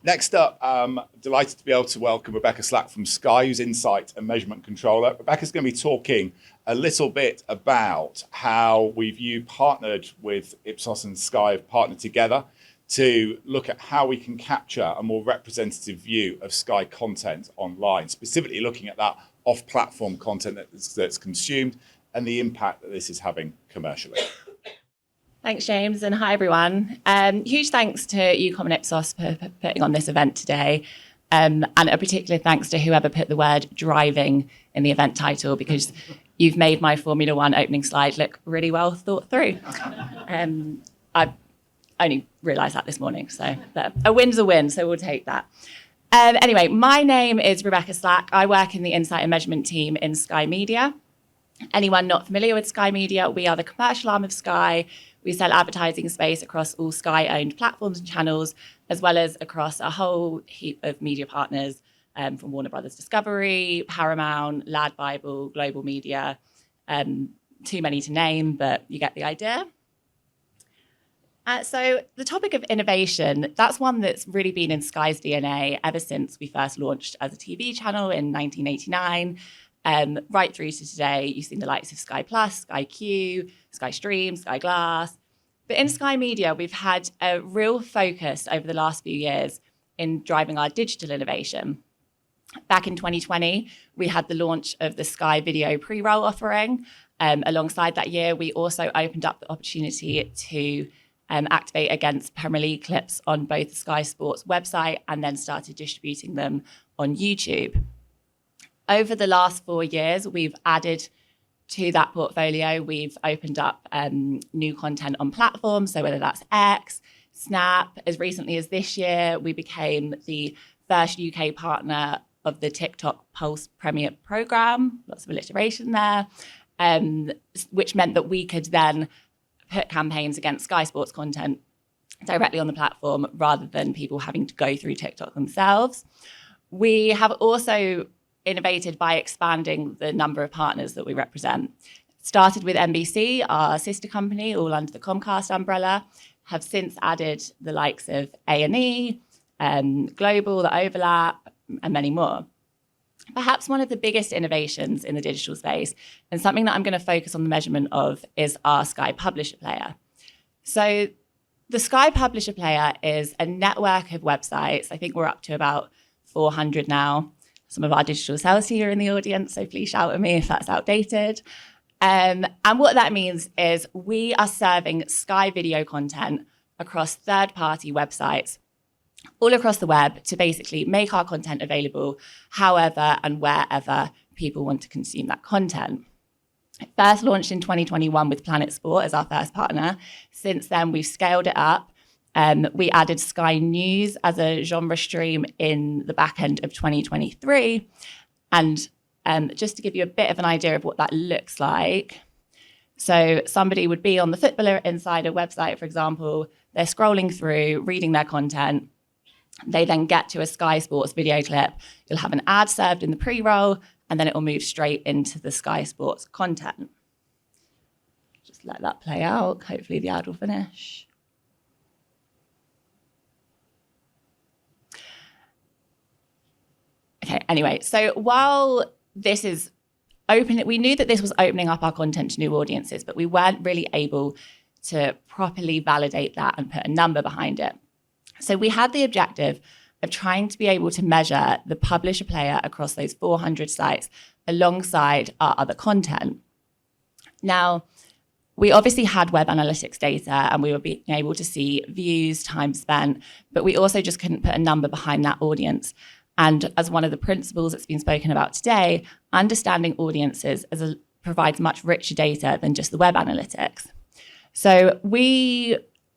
Next up, delighted to be able to welcome Rebecca Slack from Sky, who's Insight and Measurement Controller. Rebecca's going to be talking a little bit about how we've partnered with Ipsos and Sky, have partnered together to look at how we can capture a more representative view of Sky content online, specifically looking at that off-platform content that's consumed and the impact that this is having commercially. Thanks, James, and hi, everyone. Huge thanks to UKOM and Ipsos for putting on this event today, and a particular thanks to whoever put the word driving in the event title, because you've made my Formula One opening slide look really well thought through. I only realised that this morning, but a win's a win, so we'll take that. Anyway, my name is Rebecca Slack. I work in the Insight and Measurement team in Sky Media. Anyone not familiar with Sky Media, we are the commercial arm of Sky. We sell advertising space across all Sky-owned platforms and channels, as well as across a whole heap of media partners from Warner Brothers Discovery, Paramount, Lad Bible, Global Media. Too many to name, but you get the idea. So the topic of innovation, that's one that's really been in Sky's DNA ever since we first launched as a TV channel in 1989. Right through to today, you've seen the likes of Sky Plus, Sky Q, Sky Stream, Sky Glass. But in Sky Media, we've had a real focus over the last few years in driving our digital innovation. Back in 2020, we had the launch of the Sky Video pre-roll offering. Alongside that year, we also opened up the opportunity to activate against Premier League clips on both the Sky Sports website and then started distributing them on YouTube. Over the last 4 years, we've added to that portfolio. We've opened up new content on platforms, so whether that's X, Snap. As recently as this year, we became the first UK partner of the TikTok Pulse Premier programme, lots of alliteration there, which meant that we could then put campaigns against Sky Sports content directly on the platform rather than people having to go through TikTok themselves. We have also innovated by expanding the number of partners that we represent. Started with NBC, our sister company, all under the Comcast umbrella, have since added the likes of A&E, Global, The Overlap, and many more. Perhaps one of the biggest innovations in the digital space, and something that I'm going to focus on the measurement of, is our Sky Publisher Player. So the Sky Publisher Player is a network of websites. I think we're up to about 400 now. Some of our digital sales team are in the audience, so please shout at me if that's outdated. And what that means is we are serving Sky video content across third-party websites all across the web to basically make our content available however and wherever people want to consume that content. It first launched in 2021 with Planet Sport as our first partner. Since then, we've scaled it up. We added Sky News as a genre stream in the back end of 2023. And just to give you a bit of an idea of what that looks like. So somebody would be on the Footballer Insider website, for example. They're scrolling through, reading their content. They then get to a Sky Sports video clip. You'll have an ad served in the pre-roll, and then it will move straight into the Sky Sports content. Just let that play out. Hopefully the ad will finish. Okay, anyway, so while this is open, we knew that this was opening up our content to new audiences, but we weren't really able to properly validate that and put a number behind it. So we had the objective of trying to be able to measure the publisher player across those 400 sites alongside our other content. Now, we obviously had web analytics data and we were being able to see views, time spent, but we also just couldn't put a number behind that audience. And as one of the principles that's been spoken about today, understanding audiences provides much richer data than just the web analytics. So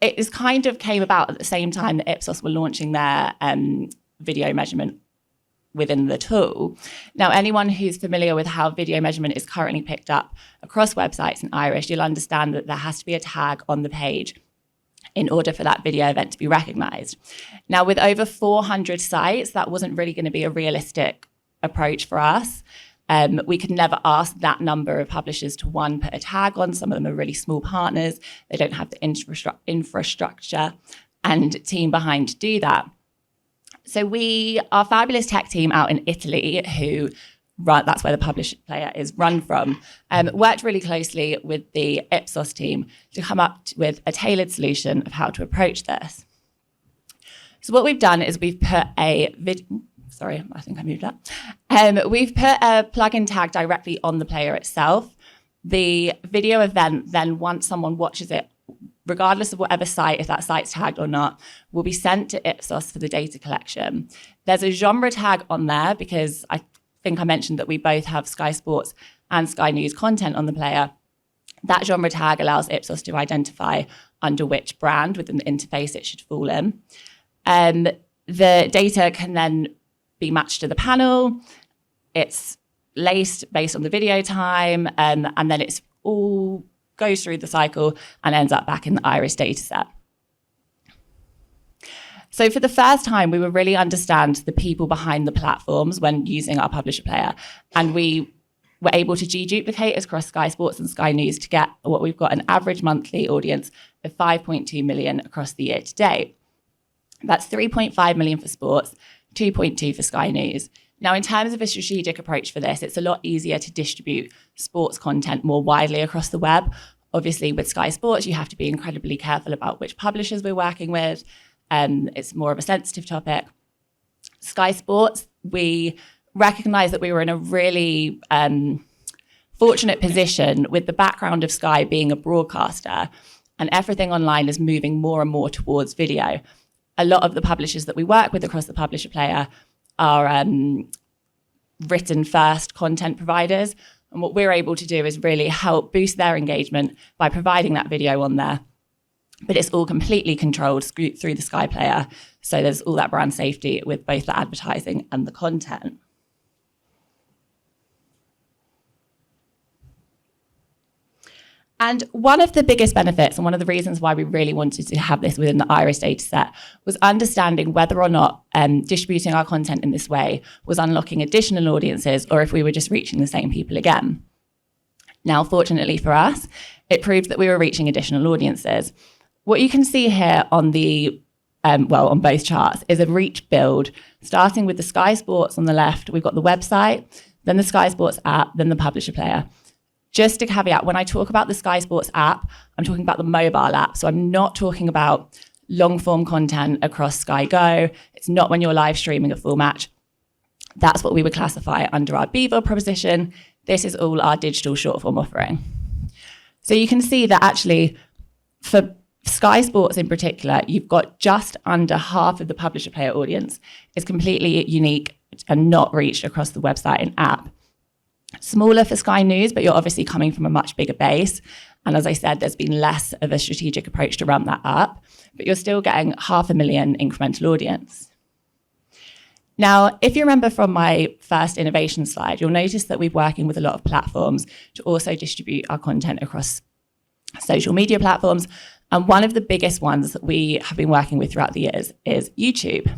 it kind of came about at the same time that Ipsos were launching their video measurement within the tool. Now, anyone who's familiar with how video measurement is currently picked up across websites in Irish, you'll understand that there has to be a tag on the page in order for that video event to be recognized. Now, with over 400 sites, that wasn't really going to be a realistic approach for us. We could never ask that number of publishers to, one, put a tag on. Some of them are really small partners. They don't have the infrastructure and team behind to do that. So our fabulous tech team out in Italy, that's where the publisher player is run from, worked really closely with the Ipsos team to come up with a tailored solution of how to approach this. So what we've done is we've put we've put a plugin tag directly on the player itself. The video event then, once someone watches it, regardless of whatever site, if that site's tagged or not, will be sent to Ipsos for the data collection. There's a genre tag on there because I think I mentioned that we both have Sky Sports and Sky News content on the player. That genre tag allows Ipsos to identify under which brand within the interface it should fall in. The data can then be matched to the panel. It's laced based on the video time, and then it's all goes through the cycle and ends up back in the Iris dataset. So for the first time, we would really understand the people behind the platforms when using our publisher player. And we were able to deduplicate across Sky Sports and Sky News to get what we've got, an average monthly audience of 5.2 million across the year to date. That's 3.5 million for sports, 2.2 for Sky News. Now, in terms of a strategic approach for this, it's a lot easier to distribute sports content more widely across the web. Obviously, with Sky Sports, you have to be incredibly careful about which publishers we're working with. It's more of a sensitive topic. Sky Sports, we recognize that we were in a really fortunate position with the background of Sky being a broadcaster, and everything online is moving more and more towards video. A lot of the publishers that we work with across the publisher player are written first content providers. And what we're able to do is really help boost their engagement by providing that video on there. But it's all completely controlled through the Sky player. So there's all that brand safety with both the advertising and the content. And one of the biggest benefits and one of the reasons why we really wanted to have this within the Iris dataset was understanding whether or not distributing our content in this way was unlocking additional audiences or if we were just reaching the same people again. Now, fortunately for us, it proved that we were reaching additional audiences. What you can see here on on both charts is a reach build, starting with the Sky Sports on the left. We've got the website, then the Sky Sports app, then the publisher player. Just a caveat, when I talk about the Sky Sports app, I'm talking about the mobile app. So I'm not talking about long form content across Sky Go. It's not when you're live streaming a full match. That's what we would classify under our Beaver proposition. This is all our digital short form offering. So you can see that actually for Sky Sports in particular, you've got just under half of the publisher player audience is completely unique and not reached across the website and app. Smaller for Sky News, but you're obviously coming from a much bigger base. And as I said, there's been less of a strategic approach to ramp that up, but you're still getting 500,000 incremental audience. Now, if you remember from my first innovation slide, you'll notice that we're working with a lot of platforms to also distribute our content across social media platforms. And one of the biggest ones that we have been working with throughout the years is YouTube.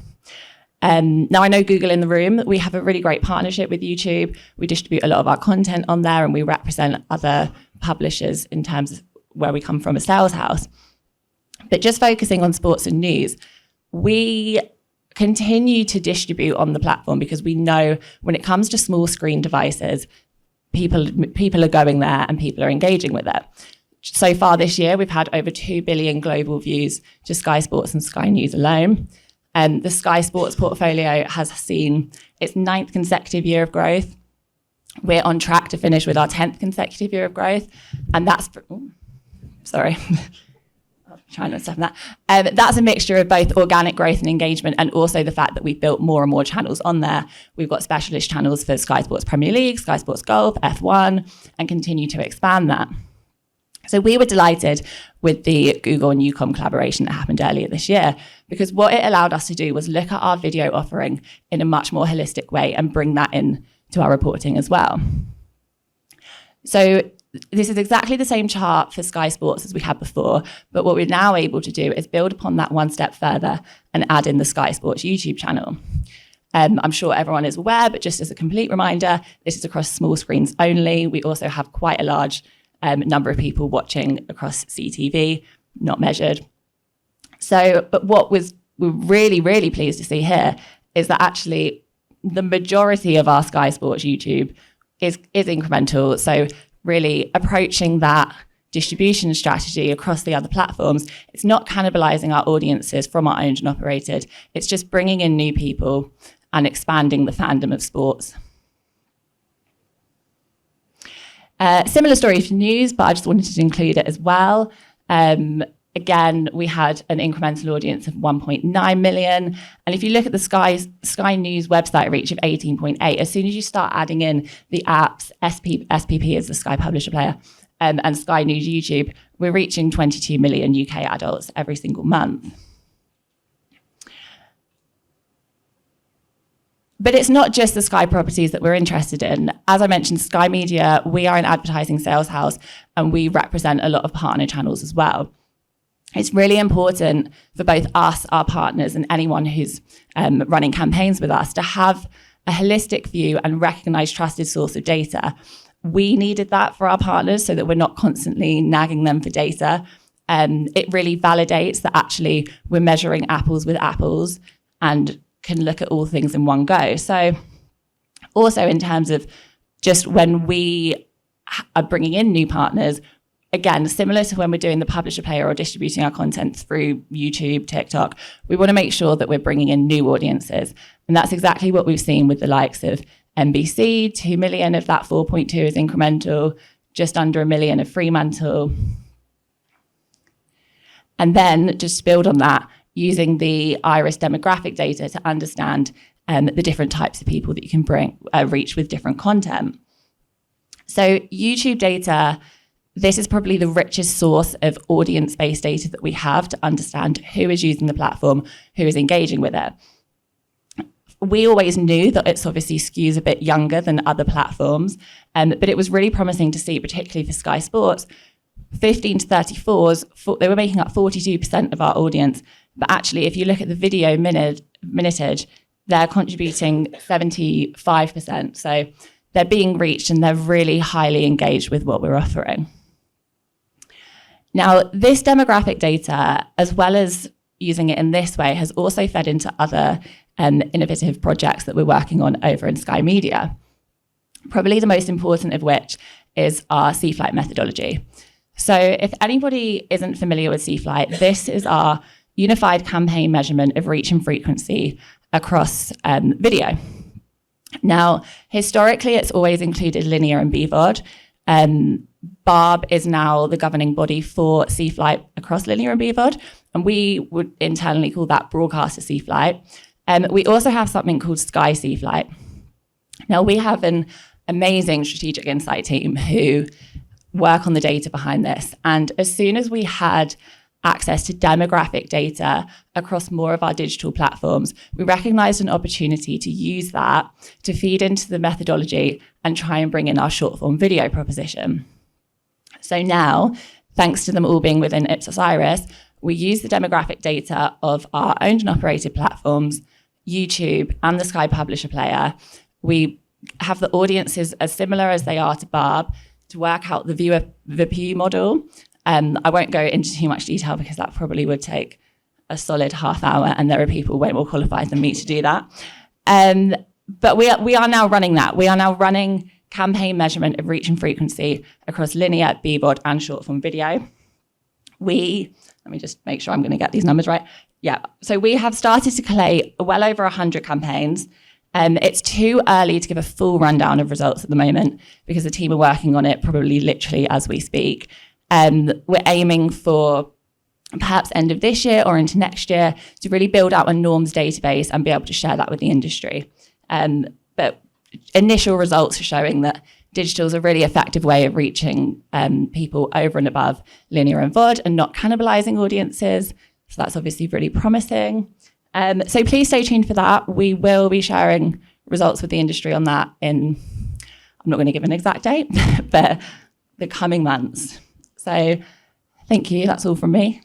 Now, I know Google in the room, we have a really great partnership with YouTube. We distribute a lot of our content on there and we represent other publishers in terms of where we come from, a sales house. But just focusing on sports and news, we continue to distribute on the platform because we know when it comes to small screen devices, people are going there and people are engaging with it. So far this year, we've had over 2 billion global views to Sky Sports and Sky News alone. The Sky Sports portfolio has seen its 9th consecutive year of growth. We're on track to finish with our 10th consecutive year of growth. And that's, sorry, I'm trying to step that. That's a mixture of both organic growth and engagement and also the fact that we've built more and more channels on there. We've got specialist channels for Sky Sports Premier League, Sky Sports Golf, F1, and continue to expand that. So we were delighted with the Google and UKOM collaboration that happened earlier this year because what it allowed us to do was look at our video offering in a much more holistic way and bring that in to our reporting as well. So this is exactly the same chart for Sky Sports as we had before, but what we're now able to do is build upon that one step further and add in the Sky Sports YouTube channel. I'm sure everyone is aware, but just as a complete reminder, this is across small screens only. We also have quite a large number of people watching across CTV, not measured. So, but what we're really, really pleased to see here is that actually the majority of our Sky Sports YouTube is incremental. So really approaching that distribution strategy across the other platforms, it's not cannibalizing our audiences from our owned and operated. It's just bringing in new people and expanding the fandom of sports. Similar story for news, but I just wanted to include it as well. Again, we had an incremental audience of 1.9 million. And if you look at the Sky News website reach of 18.8, as soon as you start adding in the apps, SPP is the Sky Publisher Player, and Sky News YouTube, we're reaching 22 million UK adults every single month. But it's not just the Sky properties that we're interested in. As I mentioned, Sky Media, we are an advertising sales house, and we represent a lot of partner channels as well. It's really important for both us, our partners, and anyone who's running campaigns with us to have a holistic view and recognized trusted source of data. We needed that for our partners so that we're not constantly nagging them for data. It really validates that actually we're measuring apples with apples and can look at all things in one go. So also in terms of just when we are bringing in new partners, again, similar to when we're doing the publisher player or distributing our content through YouTube, TikTok, we want to make sure that we're bringing in new audiences. And that's exactly what we've seen with the likes of NBC. 2 million of that 4.2 is incremental, just under 1 million of Fremantle. And then just to build on that, using the Iris demographic data to understand the different types of people that you can reach with different content. So YouTube data, this is probably the richest source of audience-based data that we have to understand who is using the platform, who is engaging with it. We always knew that it's obviously skews a bit younger than other platforms, but it was really promising to see, particularly for Sky Sports, 15 to 34s, they were making up 42% of our audience. But actually, if you look at the video minutage, they're contributing 75%. So they're being reached and they're really highly engaged with what we're offering. Now, this demographic data, as well as using it in this way, has also fed into other innovative projects that we're working on over in Sky Media. Probably the most important of which is our C-Flight methodology. So if anybody isn't familiar with C-Flight, this is our unified campaign measurement of reach and frequency across video. Now, historically, it's always included linear and BVOD. Barb is now the governing body for C-Flight across linear and BVOD, and we would internally call that broadcaster C-Flight. We also have something called Sky C-Flight. Now, we have an amazing strategic insight team who work on the data behind this. And as soon as we had access to demographic data across more of our digital platforms, we recognized an opportunity to use that to feed into the methodology and try and bring in our short form video proposition. So now, thanks to them all being within Ipsos Iris, we use the demographic data of our owned and operated platforms, YouTube and the Sky Publisher Player. We have the audiences as similar as they are to Barb to work out the viewer VPU model. I won't go into too much detail because that probably would take a solid half hour, and there are people way more qualified than me to do that. But we are now running that. We are now running campaign measurement of reach and frequency across linear, BVOD, and short form video. Let me just make sure I'm going to get these numbers right. Yeah, so we have started to collate well over 100 campaigns. It's too early to give a full rundown of results at the moment because the team are working on it probably literally as we speak. We're aiming for perhaps end of this year or into next year to really build out a norms database and be able to share that with the industry. But initial results are showing that digital is a really effective way of reaching people over and above linear and VOD and not cannibalizing audiences. So that's obviously really promising. So please stay tuned for that. We will be sharing results with the industry on that in, I'm not going to give an exact date, but the coming months. So thank you. That's all from me.